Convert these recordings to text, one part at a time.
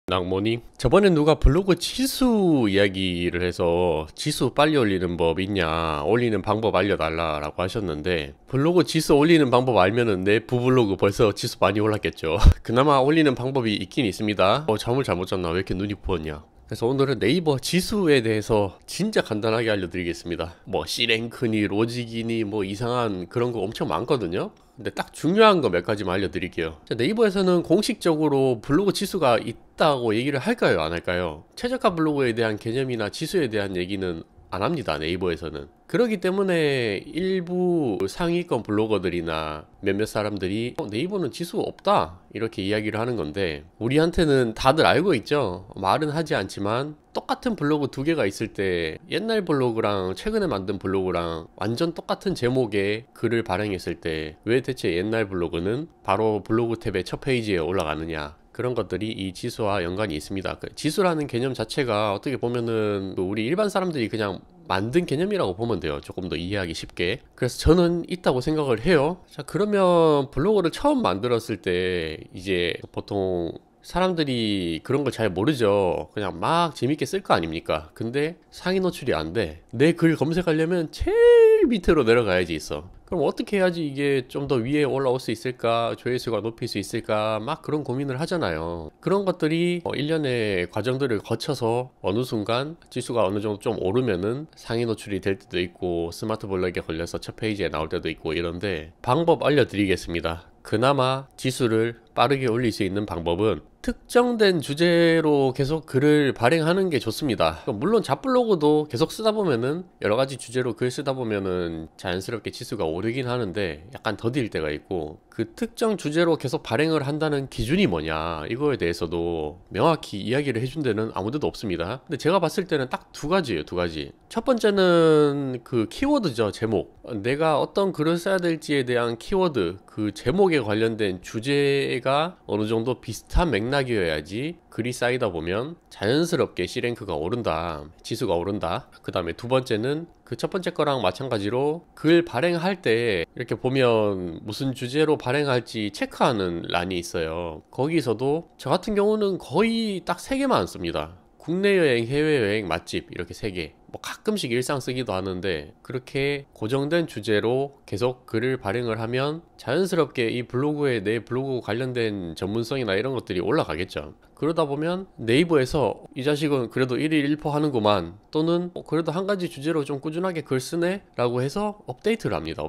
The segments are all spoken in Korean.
낭모님, 저번에 누가 블로그 지수 이야기를 해서 지수 빨리 올리는 법 있냐, 올리는 방법 알려달라라고 하셨는데, 블로그 지수 올리는 방법 알면은 내 부블로그 벌써 지수 많이 올랐겠죠. 그나마 올리는 방법이 있긴 있습니다. 잠을 잘못 잤나? 왜 이렇게 눈이 부었냐? 그래서 오늘은 네이버 지수에 대해서 진짜 간단하게 알려드리겠습니다. 뭐 C랭크니 로직이니 뭐 이상한 그런 거 엄청 많거든요. 근데 딱 중요한 거 몇 가지만 알려드릴게요. 네이버에서는 공식적으로 블로그 지수가 있다고 얘기를 할까요? 안 할까요? 최저가 블로그에 대한 개념이나 지수에 대한 얘기는 안 합니다. 네이버에서는. 그렇기 때문에 일부 상위권 블로거들이나 몇몇 사람들이 네이버는 지수가 없다 이렇게 이야기를 하는 건데, 우리한테는 다들 알고 있죠. 말은 하지 않지만 똑같은 블로그 두 개가 있을 때 옛날 블로그랑 최근에 만든 블로그랑 완전 똑같은 제목의 글을 발행했을 때 왜 대체 옛날 블로그는 바로 블로그 탭의 첫 페이지에 올라가느냐, 그런 것들이 이 지수와 연관이 있습니다. 지수라는 개념 자체가 어떻게 보면은 우리 일반 사람들이 그냥 만든 개념이라고 보면 돼요. 조금 더 이해하기 쉽게. 그래서 저는 있다고 생각을 해요. 자, 그러면 블로그를 처음 만들었을 때 이제 보통 사람들이 그런 걸 잘 모르죠. 그냥 막 재밌게 쓸 거 아닙니까? 근데 상위 노출이 안 돼. 내 글 검색하려면 제일 밑으로 내려가야지 있어. 그럼 어떻게 해야지 이게 좀 더 위에 올라올 수 있을까? 조회수가 높일 수 있을까? 막 그런 고민을 하잖아요. 그런 것들이 일련의 과정들을 거쳐서 어느 순간 지수가 어느 정도 좀 오르면은 상위 노출이 될 때도 있고, 스마트 블럭에 걸려서 첫 페이지에 나올 때도 있고 이런데, 방법 알려드리겠습니다. 그나마 지수를 빠르게 올릴 수 있는 방법은 특정된 주제로 계속 글을 발행하는 게 좋습니다. 물론 잡블로그도 계속 쓰다 보면은 여러가지 주제로 글 쓰다 보면은 자연스럽게 지수가 오르긴 하는데 약간 더딜 때가 있고, 그 특정 주제로 계속 발행을 한다는 기준이 뭐냐, 이거에 대해서도 명확히 이야기를 해준 데는 아무 데도 없습니다. 근데 제가 봤을 때는 딱 두 가지예요. 두 가지. 첫 번째는 그 키워드죠. 제목. 내가 어떤 글을 써야 될지에 대한 키워드, 그 제목에 관련된 주제가 어느 정도 비슷한 맥락이어야지 글이 쌓이다 보면 자연스럽게 C랭크가 오른다, 지수가 오른다. 그 다음에 두 번째는 그 첫 번째 거랑 마찬가지로 글 발행할 때 이렇게 보면 무슨 주제로 발행할지 체크하는 란이 있어요. 거기서도 저 같은 경우는 거의 딱 3개만 씁니다. 국내 여행, 해외여행, 맛집, 이렇게 3개. 뭐 가끔씩 일상 쓰기도 하는데, 그렇게 고정된 주제로 계속 글을 발행을 하면 자연스럽게 이 블로그에 내 블로그 관련된 전문성이나 이런 것들이 올라가겠죠. 그러다 보면 네이버에서 이 자식은 그래도 1일 1포 하는구만, 또는 그래도 한 가지 주제로 좀 꾸준하게 글 쓰네 라고 해서 업데이트를 합니다.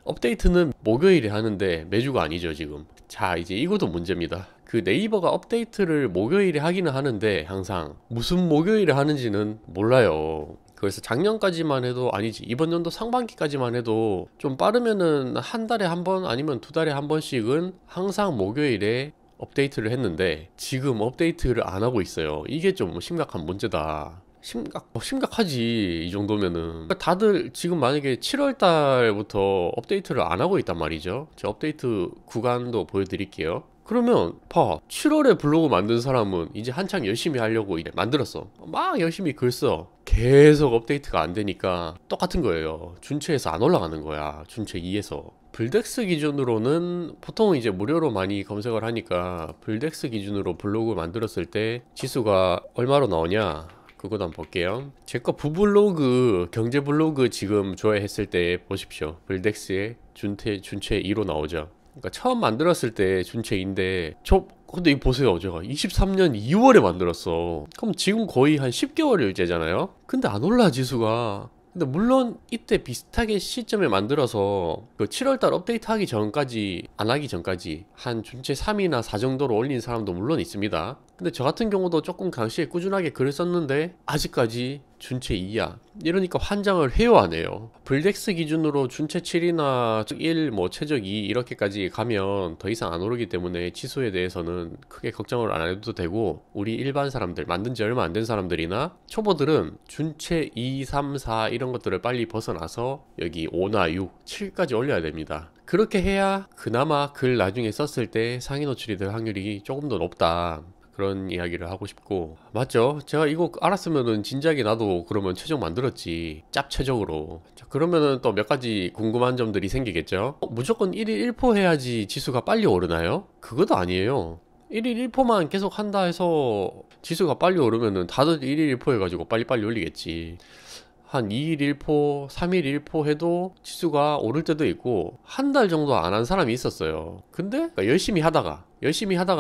업데이트는 목요일에 하는데 매주가 아니죠 지금. 자, 이제 이것도 문제입니다. 그 네이버가 업데이트를 목요일에 하기는 하는데 항상 무슨 목요일에 하는지는 몰라요. 그래서 작년까지만 해도, 아니지, 이번 연도 상반기까지만 해도 좀 빠르면은 한 달에 한 번 아니면 두 달에 한 번씩은 항상 목요일에 업데이트를 했는데, 지금 업데이트를 안 하고 있어요. 이게 좀 심각한 문제다. 심각하지 이 정도면은. 다들 지금 만약에 7월 달부터 업데이트를 안 하고 있단 말이죠. 저 업데이트 구간도 보여드릴게요. 그러면 7월에 블로그 만든 사람은 이제 한창 열심히 하려고 이래 만들었어. 막 열심히 글 써. 계속 업데이트가 안 되니까 똑같은 거예요. 준체에서 안 올라가는 거야. 준체 2에서. 블덱스 기준으로는 보통 이제 무료로 많이 검색을 하니까, 블덱스 기준으로 블로그 만들었을 때 지수가 얼마로 나오냐, 그거도 한번 볼게요. 제 거 부블로그, 경제 블로그 지금 조회했을 때 보십시오. 블덱스에 준체 2로 나오죠. 그러니까 처음 만들었을 때 준체인데, 근데 이거 보세요. 제가 23년 2월에 만들었어. 그럼 지금 거의 한 10개월일째잖아요. 근데 안 올라 지수가. 근데 물론 이때 비슷하게 시점에 만들어서 그 7월달 업데이트 하기 전까지, 안 하기 전까지 한 준체 3이나 4 정도로 올린 사람도 물론 있습니다. 근데 저 같은 경우도 조금 당시에 꾸준하게 글을 썼는데 아직까지 준체 2야. 이러니까 환장을 해요, 안 해요? 블덱스 기준으로 준체 7이나 1, 뭐 최적 2 이렇게까지 가면 더 이상 안 오르기 때문에 지수에 대해서는 크게 걱정을 안 해도 되고, 우리 일반 사람들, 만든 지 얼마 안 된 사람들이나 초보들은 준체 2, 3, 4 이런 것들을 빨리 벗어나서 여기 5나 6, 7까지 올려야 됩니다. 그렇게 해야 그나마 글 나중에 썼을 때 상위 노출이 될 확률이 조금 더 높다, 그런 이야기를 하고 싶고. 맞죠? 제가 이거 알았으면은 진작에 나도 그러면 최적 만들었지, 짭 최적으로. 자, 그러면은 또 몇 가지 궁금한 점들이 생기겠죠. 무조건 1일 1포 해야지 지수가 빨리 오르나요? 그것도 아니에요. 1일 1포만 계속 한다 해서 지수가 빨리 오르면은 다들 1일 1포 해가지고 빨리빨리 올리겠지. 한 2일 1포, 3일 1포 해도 지수가 오를 때도 있고 한 달 정도 안 한 사람이 있었어요. 근데 열심히 하다가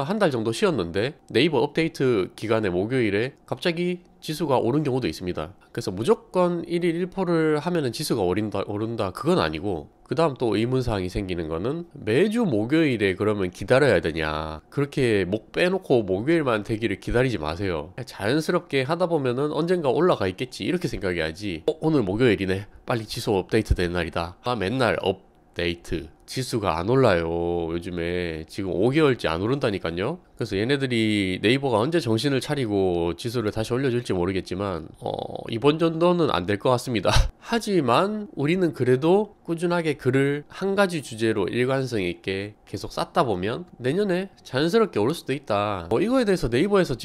한 달 정도 쉬었는데 네이버 업데이트 기간의 목요일에 갑자기 지수가 오른 경우도 있습니다. 그래서 무조건 1일 1포를 하면은 지수가 오른다 그건 아니고, 그 다음 또 의문사항이 생기는 거는 매주 목요일에 그러면 기다려야 되냐. 그렇게 목 빼놓고 목요일만 되기를 기다리지 마세요. 자연스럽게 하다 보면은 언젠가 올라가 있겠지 이렇게 생각해야지. 오늘 목요일이네, 빨리 지수 업데이트 된 날이다. 맨날 업데이트 지수가 안 올라요. 요즘에 지금 5개월째 안 오른다니까요. 그래서 얘네들이 네이버가 언제 정신을 차리고 지수를 다시 올려줄지 모르겠지만 이번 정도는 안 될 것 같습니다. 하지만 우리는 그래도 꾸준하게 글을 한 가지 주제로 일관성 있게 계속 쌓다 보면 내년에 자연스럽게 오를 수도 있다. 이거에 대해서 네이버에서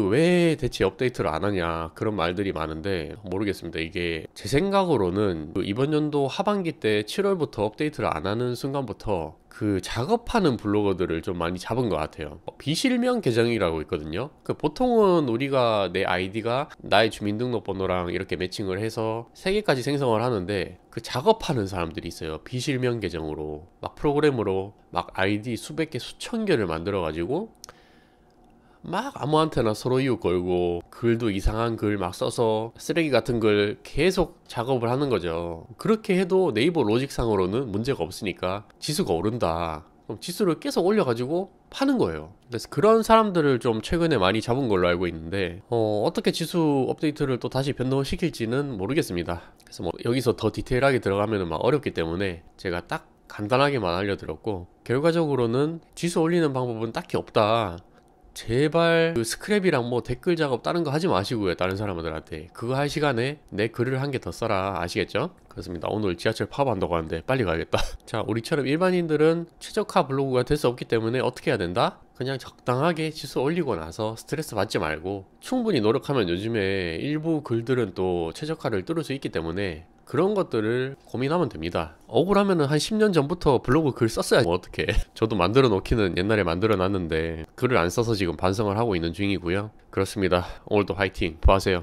왜 대체 업데이트를 안 하냐 그런 말들이 많은데 모르겠습니다. 이게 제 생각으로는 이번 연도 하반기 때 7월부터 업데이트를 안 하는 순간부터 그 작업하는 블로거들을 좀 많이 잡은 것 같아요. 비실명 계정이라고 있거든요. 보통은 우리가 내 아이디가 나의 주민등록번호랑 이렇게 매칭을 해서 3개까지 생성을 하는데, 그 작업하는 사람들이 있어요. 비실명 계정으로 막 프로그램으로 막 아이디 수백 개 수천 개를 만들어 가지고 막 아무한테나 서로 이웃 걸고 글도 이상한 글 막 써서 쓰레기 같은 글 계속 작업을 하는 거죠. 그렇게 해도 네이버 로직상으로는 문제가 없으니까 지수가 오른다. 그럼 지수를 계속 올려가지고 파는 거예요. 그래서 그런 사람들을 좀 최근에 많이 잡은 걸로 알고 있는데 어떻게 지수 업데이트를 또 다시 변동을 시킬지는 모르겠습니다. 그래서 여기서 더 디테일하게 들어가면 막 어렵기 때문에 제가 딱 간단하게만 알려드렸고, 결과적으로는 지수 올리는 방법은 딱히 없다. 제발 그 스크랩이랑 댓글 작업 다른 거 하지 마시고요. 다른 사람들한테 그거 할 시간에 내 글을 한 개 더 써라. 아시겠죠? 그렇습니다. 오늘 지하철 파업한다고 하는데 빨리 가야겠다. 자, 우리처럼 일반인들은 최적화 블로그가 될 수 없기 때문에 어떻게 해야 된다? 그냥 적당하게 지수 올리고 나서 스트레스 받지 말고 충분히 노력하면 요즘에 일부 글들은 또 최적화를 뚫을 수 있기 때문에 그런 것들을 고민하면 됩니다. 억울하면은 한 10년 전부터 블로그 글 썼어야지 어떡해. 저도 만들어 놓기는 옛날에 만들어 놨는데 글을 안 써서 지금 반성을 하고 있는 중이고요. 그렇습니다. 오늘도 화이팅! 보하세요.